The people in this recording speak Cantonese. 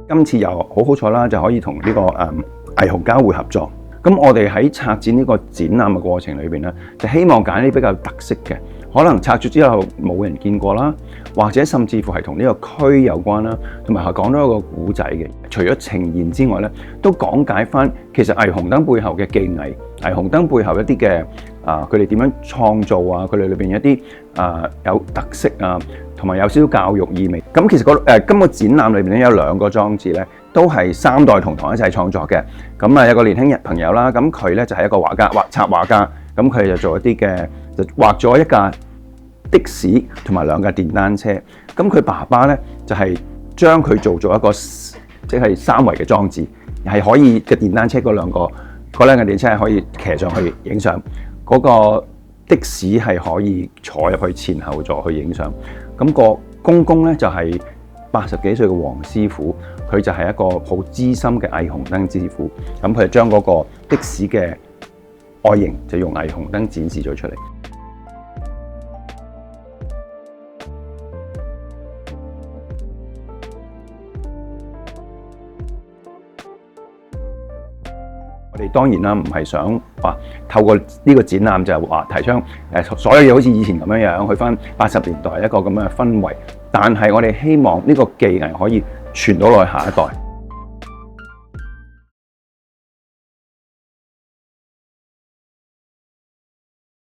今次又好彩啦，就可以同呢個霓虹交匯合作。咁我哋喺策展呢個展覽嘅過程裏邊咧，就希望揀啲比較特色嘅，可能拆咗之後冇人見過啦，或者甚至乎係同呢個區有關啦，同埋係講到一個古仔嘅。除咗呈現之外咧，都講解翻其實霓虹燈背後嘅技藝，霓虹燈背後一啲嘅佢哋點樣創造啊，佢哋裏邊一啲有特色啊，同埋有少少教育意味。咁其實今個展覽裏邊咧有2個裝置咧，都係3代同堂一齊創作嘅。咁有個年輕人朋友啦，咁佢咧就係一個畫家，插畫家。咁佢就做一啲嘅，就畫咗一架的士同埋2架電單車。咁佢爸爸咧就係將佢做咗一個即係3維嘅裝置，係可以嘅電單車嗰兩架電車係可以騎上去影相。嗰個的士係可以坐入去前後座去影相。咁個公公咧就係80幾歲嘅黃師傅，佢就係一個好資深嘅霓虹燈師傅。咁佢就將嗰個的士嘅外形就用霓虹燈展示咗出嚟。我哋當然啦，唔係想話透過呢個展覽就話提倡所有嘢好似以前咁樣去返80年代一個咁樣嘅氛圍，但係我哋希望呢個技藝可以傳到落去下一代。